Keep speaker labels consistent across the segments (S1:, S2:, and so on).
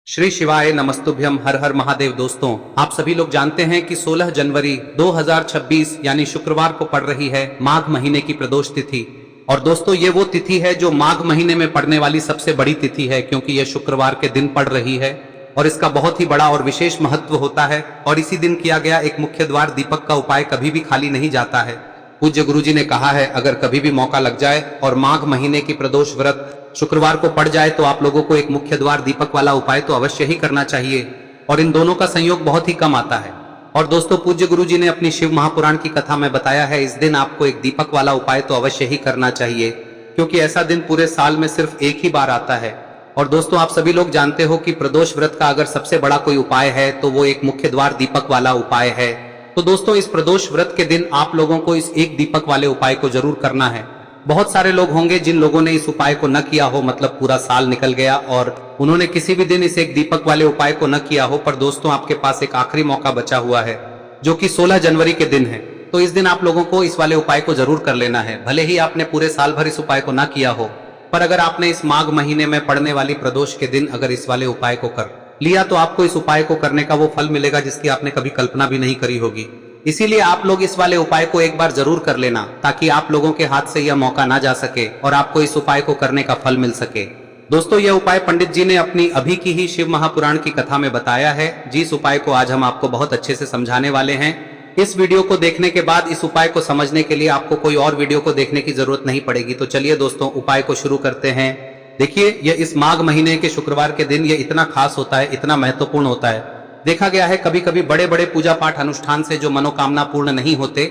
S1: श्री शिवाय नमस्तुभ्यम। हर हर महादेव। दोस्तों, आप सभी लोग जानते हैं कि 16 जनवरी 2026 यानी शुक्रवार को पड़ रही है माघ महीने की प्रदोष तिथि। और दोस्तों, ये वो तिथि है जो माघ महीने में पड़ने वाली सबसे बड़ी तिथि है, क्योंकि यह शुक्रवार के दिन पड़ रही है और इसका बहुत ही बड़ा और विशेष महत्व होता है। और इसी दिन किया गया एक मुख्य द्वार दीपक का उपाय कभी भी खाली नहीं जाता है। पूज्य गुरुजी ने कहा है, अगर कभी भी मौका लग जाए और माघ महीने की प्रदोष व्रत शुक्रवार को पड़ जाए तो आप लोगों को एक मुख्य द्वार दीपक वाला उपाय तो अवश्य ही करना चाहिए। और इन दोनों का संयोग बहुत ही कम आता है। और दोस्तों, पूज्य गुरुजी ने अपनी शिव महापुराण की कथा में बताया है, इस दिन आपको एक दीपक वाला उपाय तो अवश्य ही करना चाहिए, क्योंकि ऐसा दिन पूरे साल में सिर्फ एक ही बार आता है। और दोस्तों, आप सभी लोग जानते हो कि प्रदोष व्रत का अगर सबसे बड़ा कोई उपाय है तो वो एक मुख्य द्वार दीपक वाला उपाय है। तो दोस्तों, इस प्रदोष व्रत के दिन आप लोगों को इस एक दीपक वाले उपाय को जरूर करना है। बहुत सारे लोग होंगे जिन लोगों ने इस उपाय को न किया हो, मतलब पूरा साल निकल गया और उन्होंने किसी भी दिन इस एक दीपक वाले उपाय को न किया हो। पर दोस्तों, आपके पास एक आखिरी मौका बचा हुआ है, जो कि 16 जनवरी के दिन है। तो इस दिन आप लोगों को इस वाले उपाय को जरूर कर लेना है। भले ही आपने पूरे साल भर इस उपाय को न किया हो, पर अगर आपने इस माघ महीने में पड़ने वाली प्रदोष के दिन अगर इस वाले उपाय को कर लिया तो आपको इस उपाय को करने का वो फल मिलेगा जिसकी आपने कभी कल्पना भी नहीं करी होगी। इसीलिए आप लोग इस वाले उपाय को एक बार जरूर कर लेना, ताकि आप लोगों के हाथ से यह मौका ना जा सके और आपको इस उपाय को करने का फल मिल सके। दोस्तों, यह उपाय पंडित जी ने अपनी अभी की ही शिव महापुराण की कथा में बताया है, जिस उपाय को आज हम आपको बहुत अच्छे से समझाने वाले हैं। इस वीडियो को देखने के बाद इस उपाय को समझने के लिए आपको कोई और वीडियो को देखने की जरूरत नहीं पड़ेगी। तो चलिए दोस्तों, उपाय को शुरू करते हैं। देखिए, यह इस माघ महीने के शुक्रवार के दिन ये इतना खास होता है, इतना महत्वपूर्ण होता है। देखा गया है कभी कभी बड़े बड़े पूजा पाठ अनुष्ठान से जो मनोकामना पूर्ण नहीं होते,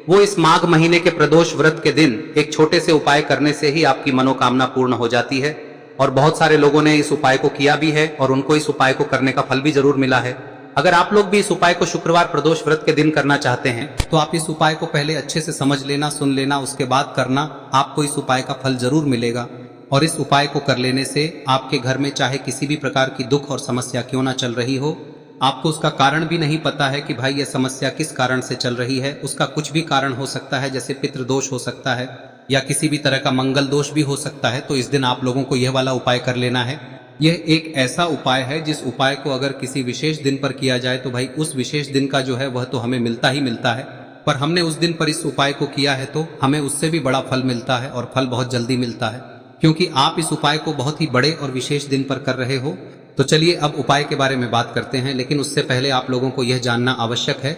S1: वो इस माघ महीने के प्रदोष व्रत के दिन एक छोटे से उपाय करने से ही आपकी मनोकामना पूर्ण हो जाती है। और बहुत सारे लोगों ने इस उपाय को किया भी है और उनको इस उपाय को करने का फल भी जरूर मिला है। अगर आप लोग भी इस उपाय को शुक्रवार प्रदोष व्रत के दिन करना चाहते हैं तो आप इस उपाय को पहले अच्छे से समझ लेना, सुन लेना, उसके बाद करना। आपको इस उपाय का फल जरूर मिलेगा। और इस उपाय को कर लेने से आपके घर में चाहे किसी भी प्रकार की दुख और समस्या क्यों ना चल रही हो, आपको उसका कारण भी नहीं पता है कि भाई यह समस्या किस कारण से चल रही है, उसका कुछ भी कारण हो सकता है, जैसे पितृदोष हो सकता है या किसी भी तरह का मंगल दोष भी हो सकता है। तो इस दिन आप लोगों को यह वाला उपाय कर लेना है। यह एक ऐसा उपाय है जिस उपाय को अगर किसी विशेष दिन पर किया जाए तो भाई उस विशेष दिन का जो है वह तो हमें मिलता ही मिलता है। पर हमने उस दिन पर इस उपाय को किया है तो हमें उससे भी बड़ा फल मिलता है, और फल बहुत जल्दी मिलता है, क्योंकि आप इस उपाय को बहुत ही बड़े और विशेष दिन पर कर रहे हो। तो चलिए अब उपाय के बारे में बात करते हैं, लेकिन उससे पहले आप लोगों को यह जानना आवश्यक है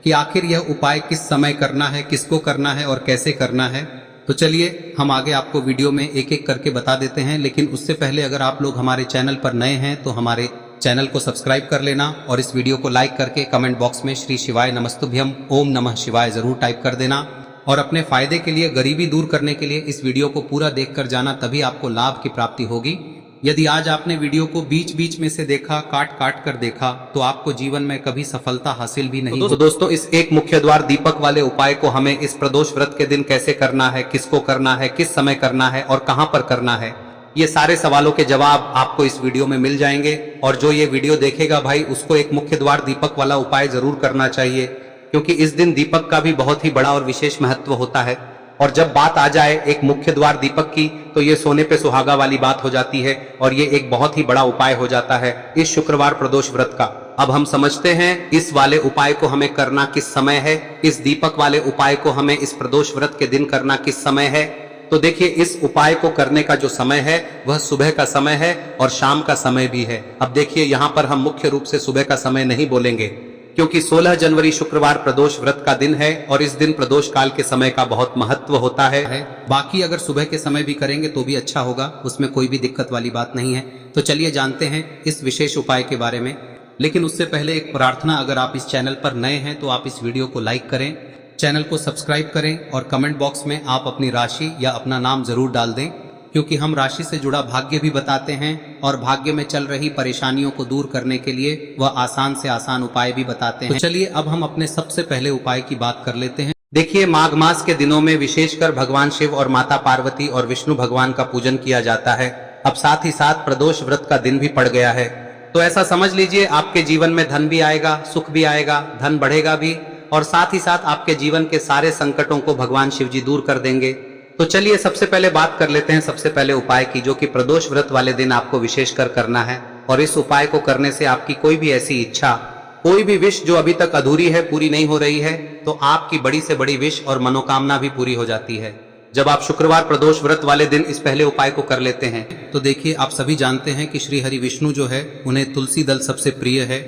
S1: कि आखिर यह उपाय किस समय करना है, किसको करना है और कैसे करना है। तो चलिए हम आगे आपको वीडियो में एक एक करके बता देते हैं। लेकिन उससे पहले अगर आप लोग हमारे चैनल पर नए हैं तो हमारे चैनल को सब्सक्राइब कर लेना और इस वीडियो को लाइक करके कमेंट बॉक्स में श्री शिवाय नमस्तुभ्यम ओम नमः शिवाय जरूर टाइप कर देना। और अपने फायदे के लिए, गरीबी दूर करने के लिए इस वीडियो को पूरा देखकर जाना, तभी आपको लाभ की प्राप्ति होगी। यदि आज आपने वीडियो को बीच बीच में से देखा, काट काट कर देखा, तो आपको जीवन में कभी सफलता हासिल भी नहीं। तो दोस्तों, इस एक मुख्य द्वार दीपक वाले उपाय को हमें इस प्रदोष व्रत के दिन कैसे करना है, किसको करना है, किस समय करना है और कहां पर करना है, ये सारे सवालों के जवाब आपको इस वीडियो में मिल जाएंगे। और जो ये वीडियो देखेगा भाई, उसको एक मुख्य द्वार दीपक वाला उपाय जरूर करना चाहिए, क्योंकि इस दिन दीपक का भी बहुत ही बड़ा और विशेष महत्व होता है। और जब बात आ जाए एक मुख्य द्वार दीपक की, तो ये सोने पे सुहागा वाली बात हो जाती है और ये एक बहुत ही बड़ा उपाय हो जाता है इस शुक्रवार प्रदोष व्रत का। अब हम समझते हैं इस वाले उपाय को हमें करना किस समय है, इस दीपक वाले उपाय को हमें इस प्रदोष व्रत के दिन करना किस समय है। तो देखिए, इस उपाय को करने का जो समय है वह सुबह का समय है और शाम का समय भी है। अब देखिए, यहाँ पर हम मुख्य रूप से सुबह का समय नहीं बोलेंगे, क्योंकि 16 जनवरी शुक्रवार प्रदोष व्रत का दिन है और इस दिन प्रदोष काल के समय का बहुत महत्व होता है। बाकी अगर सुबह के समय भी करेंगे तो भी अच्छा होगा, उसमें कोई भी दिक्कत वाली बात नहीं है। तो चलिए जानते हैं इस विशेष उपाय के बारे में। लेकिन उससे पहले एक प्रार्थना, अगर आप इस चैनल पर नए हैं तो आप इस वीडियो को लाइक करें, चैनल को सब्सक्राइब करें और कमेंट बॉक्स में आप अपनी राशि या अपना नाम जरूर डाल दें, क्योंकि हम राशि से जुड़ा भाग्य भी बताते हैं और भाग्य में चल रही परेशानियों को दूर करने के लिए वह आसान से आसान उपाय भी बताते हैं। तो चलिए अब हम अपने सबसे पहले उपाय की बात कर लेते हैं। देखिए, माघ मास के दिनों में विशेषकर भगवान शिव और माता पार्वती और विष्णु भगवान का पूजन किया जाता है। अब साथ ही साथ प्रदोष व्रत का दिन भी पड़ गया है, तो ऐसा समझ लीजिए आपके जीवन में धन भी आएगा, सुख भी आएगा, धन बढ़ेगा भी, और साथ ही साथ आपके जीवन के सारे संकटों को भगवान शिव जी दूर कर देंगे। तो चलिए सबसे पहले बात कर लेते हैं सबसे पहले उपाय की, जो कि प्रदोष व्रत वाले दिन आपको विशेषकर करना है। और इस उपाय को करने से आपकी कोई भी ऐसी इच्छा, कोई भी विश जो अभी तक अधूरी है, पूरी नहीं हो रही है, तो आपकी बड़ी से बड़ी विश और मनोकामना भी पूरी हो जाती है। जब आप शुक्रवार प्रदोष व्रत वाले दिन इस पहले उपाय को कर लेते हैं तो देखिए, आप सभी जानते हैं कि श्री हरि विष्णु जो है उन्हें तुलसी दल सबसे प्रिय है।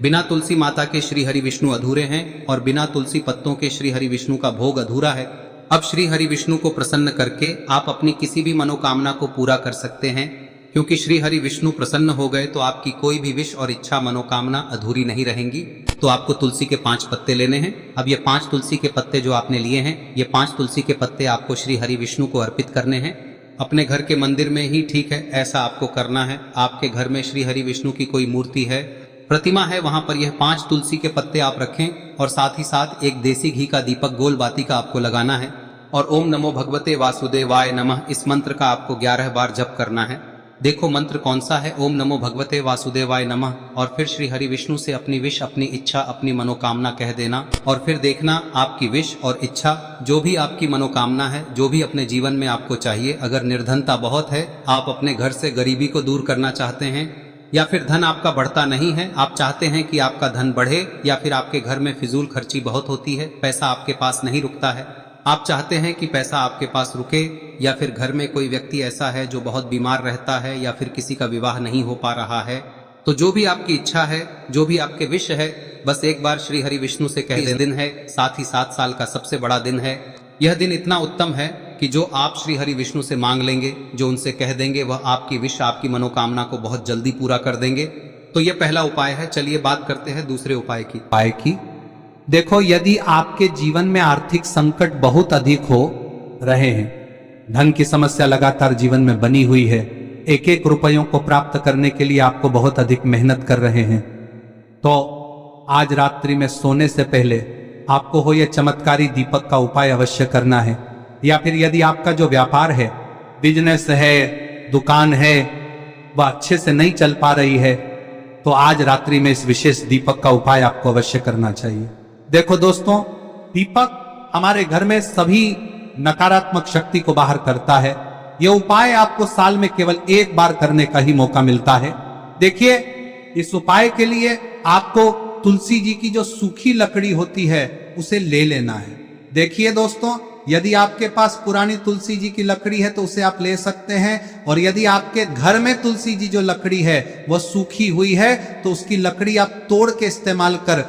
S1: बिना तुलसी माता के श्री हरि विष्णु अधूरे हैं और बिना तुलसी पत्तों के श्री हरि विष्णु का भोग अधूरा है। अब श्री हरि विष्णु को प्रसन्न करके आप अपनी किसी भी मनोकामना को पूरा कर सकते हैं, क्योंकि श्री हरि विष्णु प्रसन्न हो गए तो आपकी कोई भी विश और इच्छा मनोकामना अधूरी नहीं रहेंगी। तो आपको तुलसी के 5 पत्ते लेने हैं। अब ये 5 तुलसी के पत्ते जो आपने लिए हैं, ये 5 तुलसी के पत्ते आपको श्री हरि विष्णु को अर्पित करने हैं। अपने घर के मंदिर में ही ठीक है, ऐसा आपको करना है। आपके घर में श्री हरि विष्णु की कोई मूर्ति है, प्रतिमा है, वहां पर यह 5 तुलसी के पत्ते आप रखें और साथ ही साथ एक देसी घी का दीपक गोल बाती का आपको लगाना है और ओम नमो भगवते वासुदेवाय नमः इस मंत्र का आपको 11 बार जप करना है। देखो मंत्र कौन सा है, ओम नमो भगवते वासुदेवाय नमः, और फिर श्री हरि विष्णु से अपनी विश, अपनी इच्छा, अपनी मनोकामना कह देना और फिर देखना आपकी विश और इच्छा, जो भी आपकी मनोकामना है, जो भी अपने जीवन में आपको चाहिए। अगर निर्धनता बहुत है, आप अपने घर से गरीबी को दूर करना चाहते हैं, या फिर धन आपका बढ़ता नहीं है, आप चाहते हैं कि आपका धन बढ़े, या फिर आपके घर में फिजूल खर्ची बहुत होती है, पैसा आपके पास नहीं रुकता है, आप चाहते हैं कि पैसा आपके पास रुके, या फिर घर में कोई व्यक्ति ऐसा है जो बहुत बीमार रहता है, या फिर किसी का विवाह नहीं हो पा रहा है, तो जो भी आपकी इच्छा है, जो भी आपके विश है, बस एक बार श्री हरि विष्णु से कह दें। दिन है, साथ ही 7 साल का सबसे बड़ा दिन है। यह दिन इतना उत्तम है कि जो आप श्री हरि विष्णु से मांग लेंगे, जो उनसे कह देंगे, वह आपकी विश, आपकी मनोकामना को बहुत जल्दी पूरा कर देंगे। तो यह पहला उपाय है। चलिए बात करते हैं दूसरे उपाय की।
S2: देखो, यदि आपके जीवन में आर्थिक संकट बहुत अधिक हो रहे हैं, धन की समस्या लगातार जीवन में बनी हुई है, एक एक रुपयों को प्राप्त करने के लिए आपको बहुत अधिक मेहनत कर रहे हैं, तो आज रात्रि में सोने से पहले आपको हो यह चमत्कारी दीपक का उपाय अवश्य करना है। या फिर यदि आपका जो व्यापार है, बिजनेस है, दुकान है, वह अच्छे से नहीं चल पा रही है, तो आज रात्रि में इस विशेष दीपक का उपाय आपको अवश्य करना चाहिए। देखो दोस्तों, दीपक हमारे घर में सभी नकारात्मक शक्ति को बाहर करता है। यह उपाय आपको साल में केवल एक बार करने का ही मौका मिलता है। देखिए, इस उपाय के लिए आपको तुलसी जी की जो सूखी लकड़ी होती है उसे ले लेना है। देखिए दोस्तों, यदि आपके पास पुरानी तुलसी जी की लकड़ी है तो उसे आप ले सकते हैं, और यदि आपके घर में तुलसी जी जो लकड़ी है वह सूखी हुई है तो उसकी लकड़ी आप तोड़ के इस्तेमाल कर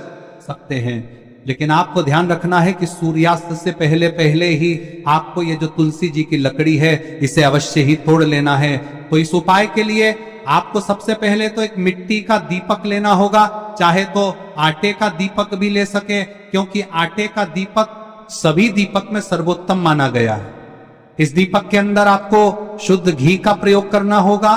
S2: सकते हैं। लेकिन आपको ध्यान रखना है कि सूर्यास्त से पहले पहले ही आपको ये जो तुलसी जी की लकड़ी है इसे अवश्य ही तोड़ लेना है। तो इस उपाय के लिए आपको सबसे पहले तो एक मिट्टी का दीपक लेना होगा, चाहे तो आटे का दीपक भी ले सके, क्योंकि आटे का दीपक सभी दीपक में सर्वोत्तम माना गया है। इस दीपक के अंदर आपको शुद्ध घी का प्रयोग करना होगा,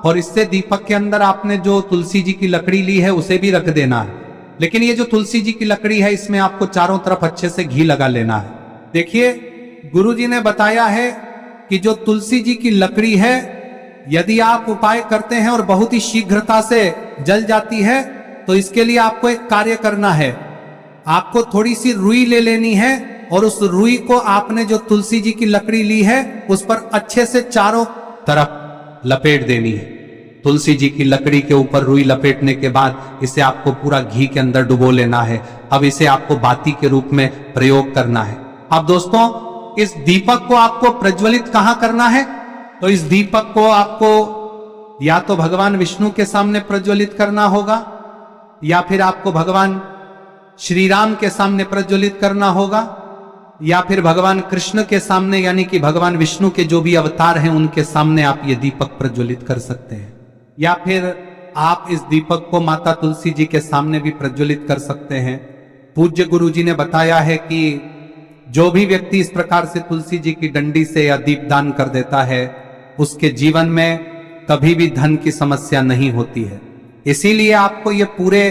S2: और इससे दीपक के अंदर आपने जो तुलसी जी की लकड़ी ली है उसे भी रख देना है। लेकिन ये जो तुलसी जी की लकड़ी है, इसमें आपको चारों तरफ अच्छे से घी लगा लेना है। देखिए, गुरुजी ने बताया है कि जो तुलसी जी की लकड़ी है, यदि आप उपाय करते हैं और बहुत ही शीघ्रता से जल जाती है, तो इसके लिए आपको एक कार्य करना है। आपको थोड़ी सी रुई ले लेनी है और उस रुई को आपने जो तुलसी जी की लकड़ी ली है उस पर अच्छे से चारों तरफ लपेट देनी है। तुलसी जी की लकड़ी के ऊपर रुई लपेटने के बाद इसे आपको पूरा घी के अंदर डुबो लेना है। अब इसे आपको बाती के रूप में प्रयोग करना है। अब दोस्तों, इस दीपक को आपको प्रज्वलित कहां करना है? तो इस दीपक को आपको या तो भगवान विष्णु के सामने प्रज्वलित करना होगा, या फिर आपको भगवान श्री राम के सामने प्रज्वलित करना होगा, या फिर भगवान कृष्ण के सामने, यानी कि भगवान विष्णु के जो भी अवतार हैं उनके सामने आप ये दीपक प्रज्वलित कर सकते हैं। या फिर आप इस दीपक को माता तुलसी जी के सामने भी प्रज्वलित कर सकते हैं। पूज्य गुरु जी ने बताया है कि जो भी व्यक्ति इस प्रकार से तुलसी जी की डंडी से या दीपदान कर देता है, उसके जीवन में कभी भी धन की समस्या नहीं होती है। इसीलिए आपको ये पूरे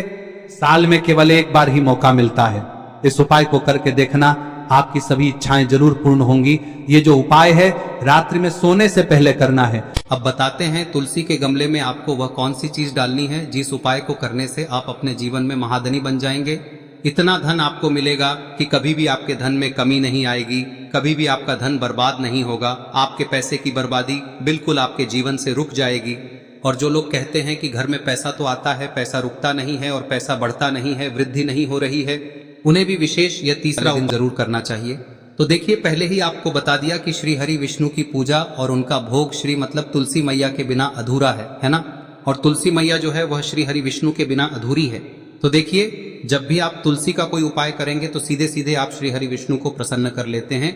S2: साल में केवल एक बार ही मौका मिलता है। इस उपाय को करके देखना, आपकी सभी इच्छाएं जरूर पूर्ण होंगी। ये जो उपाय है रात्रि में सोने से पहले करना है।
S1: अब बताते हैं तुलसी के गमले में आपको वह कौन सी चीज डालनी है जिस उपाय को करने से आप अपने जीवन में महाधनी बन जाएंगे। इतना धन आपको मिलेगा कि कभी भी आपके धन में कमी नहीं आएगी, कभी भी आपका धन बर्बाद नहीं होगा, आपके पैसे की बर्बादी बिल्कुल आपके जीवन से रुक जाएगी। और जो लोग कहते हैं कि घर में पैसा तो आता है, पैसा रुकता नहीं है और पैसा बढ़ता नहीं है, वृद्धि नहीं हो रही है, उन्हें भी विशेष यह तीसरा दिन जरूर करना चाहिए। तो देखिए, पहले ही आपको बता दिया कि श्री हरि विष्णु की पूजा और उनका भोग श्री मतलब तुलसी मैया के बिना अधूरा है ना। और तुलसी मैया जो है वह श्री हरि विष्णु के बिना अधूरी है। तो देखिए, जब भी आप तुलसी का कोई उपाय करेंगे तो सीधे सीधे आप श्री हरि विष्णु को प्रसन्न कर लेते हैं।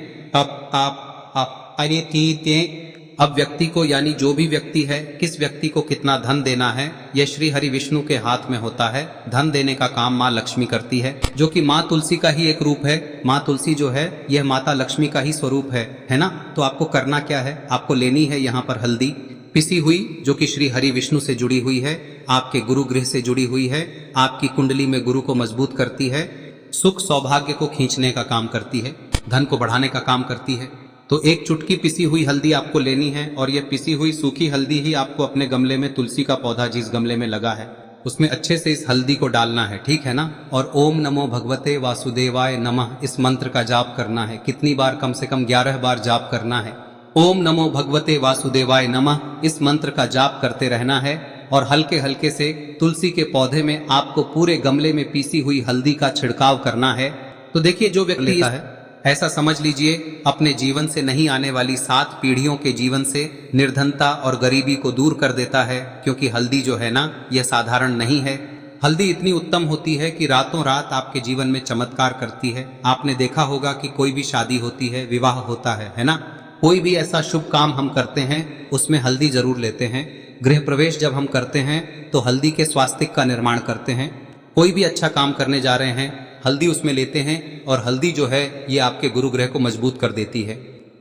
S1: अब व्यक्ति को, यानी जो भी व्यक्ति है, किस व्यक्ति को कितना धन देना है, यह श्री हरि विष्णु के हाथ में होता है। धन देने का काम माँ लक्ष्मी करती है, जो कि माँ तुलसी का ही एक रूप है। माँ तुलसी जो है यह माता लक्ष्मी का ही स्वरूप है ना। तो आपको करना क्या है, आपको लेनी है यहाँ पर हल्दी पिसी हुई, जो कि श्री हरि विष्णु से जुड़ी हुई है, आपके गुरु गृह से जुड़ी हुई है, आपकी कुंडली में गुरु को मजबूत करती है, सुख सौभाग्य को खींचने का काम करती है, धन को बढ़ाने का काम करती है। तो एक चुटकी पिसी हुई हल्दी आपको लेनी है और यह पिसी हुई सूखी हल्दी ही आपको अपने गमले में, तुलसी का पौधा जिस गमले में लगा है उसमें अच्छे से इस हल्दी को डालना है, ठीक है ना। और ओम नमो भगवते वासुदेवाय नमः इस मंत्र का जाप करना है। कितनी बार? कम से कम 11 बार जाप करना है। ओम नमो भगवते वासुदेवाय नमः इस मंत्र का जाप करते रहना है और हल्के हल्के से तुलसी के पौधे में आपको पूरे गमले में पीसी हुई हल्दी का छिड़काव करना है। तो देखिए, जो व्यक्ति लेता है, ऐसा समझ लीजिए अपने जीवन से नहीं आने वाली 7 पीढ़ियों के जीवन से निर्धनता और गरीबी को दूर कर देता है। क्योंकि हल्दी जो है ना, यह साधारण नहीं है। हल्दी इतनी उत्तम होती है कि रातों रात आपके जीवन में चमत्कार करती है। आपने देखा होगा कि कोई भी शादी होती है, विवाह होता है ना, कोई भी ऐसा शुभ काम हम करते हैं उसमें हल्दी जरूर लेते हैं। गृह प्रवेश जब हम करते हैं तो हल्दी के स्वास्तिक का निर्माण करते हैं। कोई भी अच्छा काम करने जा रहे हैं, हल्दी उसमें लेते हैं और हल्दी जो है ये आपके गुरु ग्रह को मजबूत कर देती है।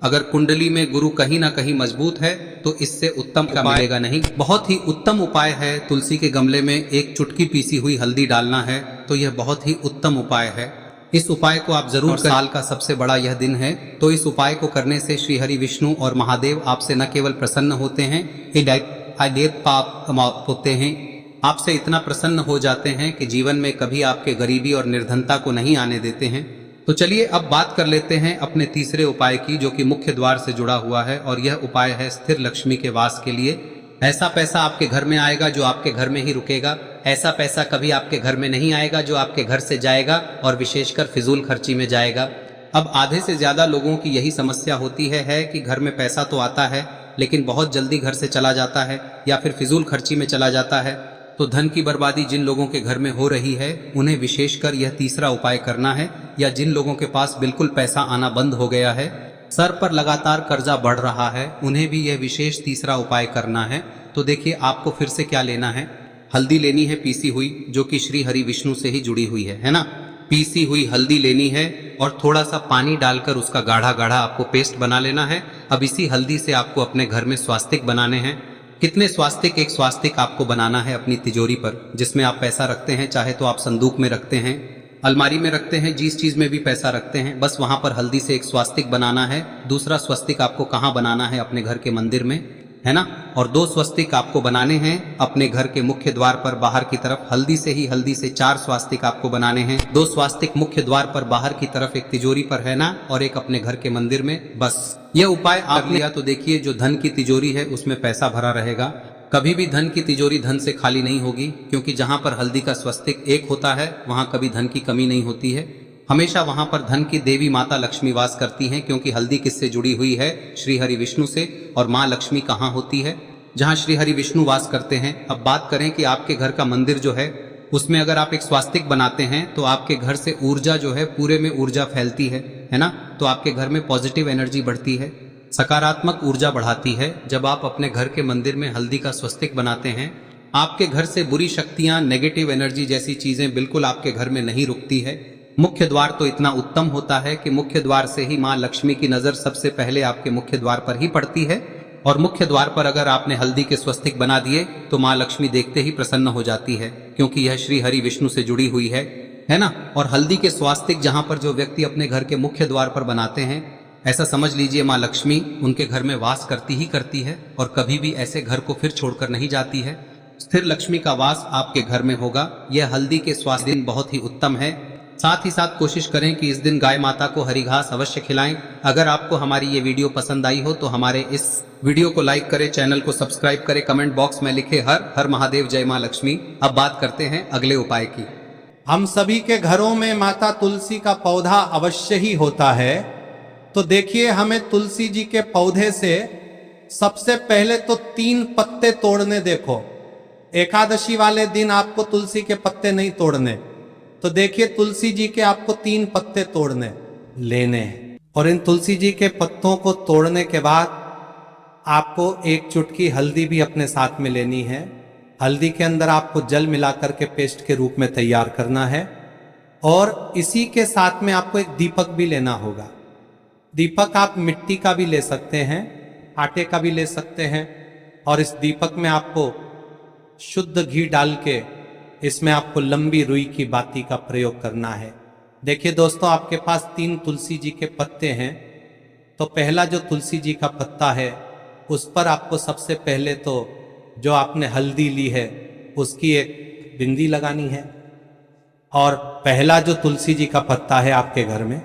S1: अगर कुंडली में गुरु कहीं ना कहीं मजबूत है तो इससे उत्तम का मिलेगा नहीं। बहुत ही उत्तम उपाय है, तुलसी के गमले में एक चुटकी पीसी हुई हल्दी डालना है, तो यह बहुत ही उत्तम उपाय है। इस उपाय को आप जरूर, साल का सबसे बड़ा यह दिन है, तो इस उपाय को करने से श्री हरि विष्णु और महादेव आपसे न केवल प्रसन्न होते हैं, पाप होते हैं, आपसे इतना प्रसन्न हो जाते हैं कि जीवन में कभी आपके गरीबी और निर्धनता को नहीं आने देते हैं। तो चलिए अब बात कर लेते हैं अपने तीसरे उपाय की, जो कि मुख्य द्वार से जुड़ा हुआ है और यह उपाय है स्थिर लक्ष्मी के वास के लिए। ऐसा पैसा आपके घर में आएगा जो आपके घर में ही रुकेगा। ऐसा पैसा कभी आपके घर में नहीं आएगा जो आपके घर से जाएगा और विशेषकर फिजूल खर्ची में जाएगा। अब आधे से ज्यादा लोगों की यही समस्या होती है कि घर में पैसा तो आता है लेकिन बहुत जल्दी घर से चला जाता है या फिर फिजूल खर्ची में चला जाता है। तो धन की बर्बादी जिन लोगों के घर में हो रही है उन्हें विशेषकर यह तीसरा उपाय करना है, या जिन लोगों के पास बिल्कुल पैसा आना बंद हो गया है, सर पर लगातार कर्जा बढ़ रहा है, उन्हें भी यह विशेष तीसरा उपाय करना है। तो देखिए, आपको फिर से क्या लेना है, हल्दी लेनी है पीसी हुई, जो कि श्री हरि विष्णु से ही जुड़ी हुई है ना। पीसी हुई हल्दी लेनी है और थोड़ा सा पानी डालकर उसका गाढ़ा गाढ़ा आपको पेस्ट बना लेना है। अब इसी हल्दी से आपको अपने घर में स्वास्तिक बनाने हैं। कितने स्वास्तिक? एक स्वास्तिक आपको बनाना है अपनी तिजोरी पर, जिसमें आप पैसा रखते हैं, चाहे तो आप संदूक में रखते हैं, अलमारी में रखते हैं, जिस चीज में भी पैसा रखते हैं, बस वहां पर हल्दी से एक स्वास्तिक बनाना है। दूसरा स्वस्तिक आपको कहाँ बनाना है? अपने घर के मंदिर में, है ना। और 2 स्वस्तिक आपको बनाने हैं अपने घर के मुख्य द्वार पर बाहर की तरफ। हल्दी से 4 स्वास्तिक आपको बनाने हैं। 2 स्वास्तिक मुख्य द्वार पर बाहर की तरफ, एक तिजोरी पर, है ना, और एक अपने घर के मंदिर में। बस यह उपाय आप लिया तो देखिए, जो धन की तिजोरी है उसमें पैसा भरा रहेगा। कभी भी धन की तिजोरी धन से खाली नहीं होगी, क्योंकि जहां पर हल्दी का स्वस्तिक एक होता है वहां कभी धन की कमी नहीं होती है। हमेशा वहां पर धन की देवी माता लक्ष्मी वास करती हैं, क्योंकि हल्दी किससे जुड़ी हुई है? श्री हरि विष्णु से। और माँ लक्ष्मी कहाँ होती है? जहाँ श्री हरि विष्णु वास करते हैं। अब बात करें कि आपके घर का मंदिर जो है उसमें अगर आप एक स्वास्तिक बनाते हैं तो आपके घर से ऊर्जा जो है, पूरे में ऊर्जा फैलती है ना। तो आपके घर में पॉजिटिव एनर्जी बढ़ती है, सकारात्मक ऊर्जा बढ़ाती है। जब आप अपने घर के मंदिर में हल्दी का स्वस्तिक बनाते हैं, आपके घर से बुरी शक्तियां, नेगेटिव एनर्जी जैसी चीजें बिल्कुल आपके घर में नहीं रुकती है। मुख्य द्वार तो इतना उत्तम होता है कि मुख्य द्वार से ही माँ लक्ष्मी की नजर सबसे पहले आपके मुख्य द्वार पर ही पड़ती है। और मुख्य द्वार पर अगर आपने हल्दी के स्वस्तिक बना दिए तो माँ लक्ष्मी देखते ही प्रसन्न हो जाती है, क्योंकि यह श्री हरि विष्णु से जुड़ी हुई है ना। और हल्दी के स्वास्तिक जहां पर जो व्यक्ति अपने घर के मुख्य द्वार पर बनाते हैं, ऐसा समझ लीजिए माँ लक्ष्मी उनके घर में वास करती ही करती है और कभी भी ऐसे घर को फिर छोड़कर नहीं जाती है। स्थिर लक्ष्मी का वास आपके घर में होगा। यह हल्दी के स्वास्थ्य दिन बहुत ही उत्तम है। साथ ही साथ कोशिश करें कि इस दिन गाय माता को हरी घास अवश्य खिलाएं। अगर आपको हमारी ये वीडियो पसंद आई हो तो हमारे इस वीडियो को लाइक करें, चैनल को सब्सक्राइब करें, कमेंट बॉक्स में लिखे हर हर महादेव, जय मां लक्ष्मी। अब बात करते हैं अगले उपाय की।
S2: हम सभी के घरों में माता तुलसी का पौधा अवश्य ही होता है। तो देखिए, हमें तुलसी जी के पौधे से सबसे पहले तो 3 पत्ते तोड़ने। देखो, एकादशी वाले दिन आपको तुलसी के पत्ते नहीं तोड़ने। तो देखिए, तुलसी जी के आपको 3 पत्ते तोड़ने लेने हैं। और इन तुलसी जी के पत्तों को तोड़ने के बाद आपको 1 चुटकी हल्दी भी अपने साथ में लेनी है। हल्दी के अंदर आपको जल मिलाकर के पेस्ट के रूप में तैयार करना है। और इसी के साथ में आपको एक दीपक भी लेना होगा। दीपक आप मिट्टी का भी ले सकते हैं, आटे का भी ले सकते हैं। और इस दीपक में आपको शुद्ध घी डाल के इसमें आपको लंबी रुई की बाती का प्रयोग करना है। देखिए दोस्तों, आपके पास 3 तुलसी जी के पत्ते हैं। तो पहला जो तुलसी जी का पत्ता है उस पर आपको सबसे पहले तो जो आपने हल्दी ली है उसकी एक बिंदी लगानी है। और पहला जो तुलसी जी का पत्ता है आपके घर में,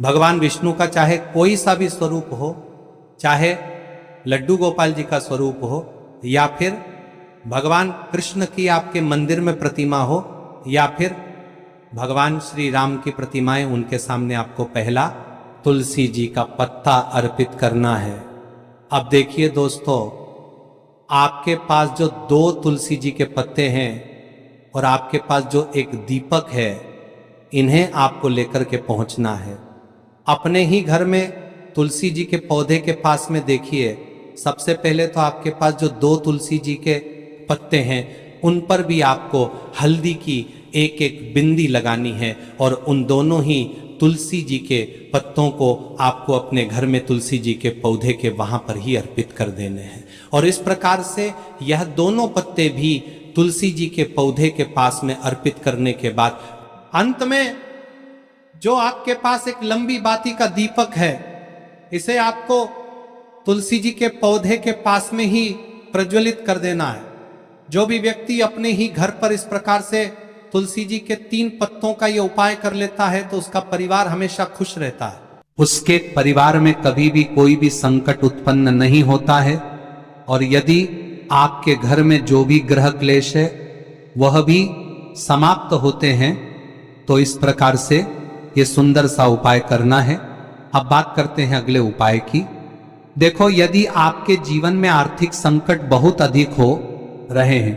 S2: भगवान विष्णु का चाहे कोई सा भी स्वरूप हो, चाहे लड्डू गोपाल जी का स्वरूप हो, या फिर भगवान कृष्ण की आपके मंदिर में प्रतिमा हो, या फिर भगवान श्री राम की प्रतिमाएं, उनके सामने आपको पहला तुलसी जी का पत्ता अर्पित करना है। अब देखिए दोस्तों, आपके पास जो 2 तुलसी जी के पत्ते हैं और आपके पास जो एक दीपक है, इन्हें आपको लेकर के पहुंचना है। अपने ही घर में तुलसी जी के पौधे के पास में देखिए, सबसे पहले तो आपके पास जो 2 तुलसी जी के पत्ते हैं उन पर भी आपको हल्दी की एक बिंदी लगानी है। और उन दोनों ही तुलसी जी के पत्तों को आपको अपने घर में तुलसी जी के पौधे के वहां पर ही अर्पित कर देने हैं। और इस प्रकार से यह दोनों पत्ते भी तुलसी जी के पौधे के पास में अर्पित करने के बाद अंत में जो आपके पास एक लंबी बाती का दीपक है, इसे आपको तुलसी जी के पौधे के पास में ही प्रज्वलित कर देना है। जो भी व्यक्ति अपने ही घर पर इस प्रकार से तुलसी जी के 3 पत्तों का ये उपाय कर लेता है तो उसका परिवार हमेशा खुश रहता है। उसके परिवार में कभी भी कोई भी संकट उत्पन्न नहीं होता है। और यदि आपके घर में जो भी ग्रह क्लेश है वह भी समाप्त होते हैं। तो इस प्रकार से ये सुंदर सा उपाय करना है। अब बात करते हैं अगले उपाय की। देखो, यदि आपके जीवन में आर्थिक संकट बहुत अधिक हो रहे हैं,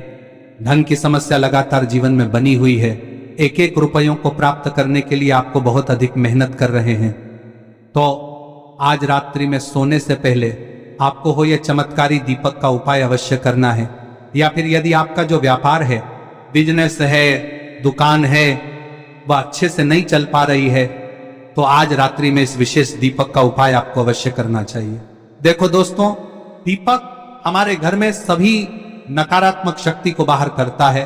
S2: धन की समस्या लगातार जीवन में बनी हुई है, एक रुपयों को प्राप्त करने के लिए आपको बहुत अधिक मेहनत कर रहे हैं, तो आज रात्रि में सोने से पहले आपको हो यह चमत्कारी दीपक का उपाय अवश्य करना है। या फिर यदि आपका जो व्यापार है, बिजनेस है, दुकान है, वह अच्छे से नहीं चल पा रही है, तो आज रात्रि में इस विशेष दीपक का उपाय आपको अवश्य करना चाहिए। देखो दोस्तों, दीपक हमारे घर में सभी नकारात्मक शक्ति को बाहर करता है।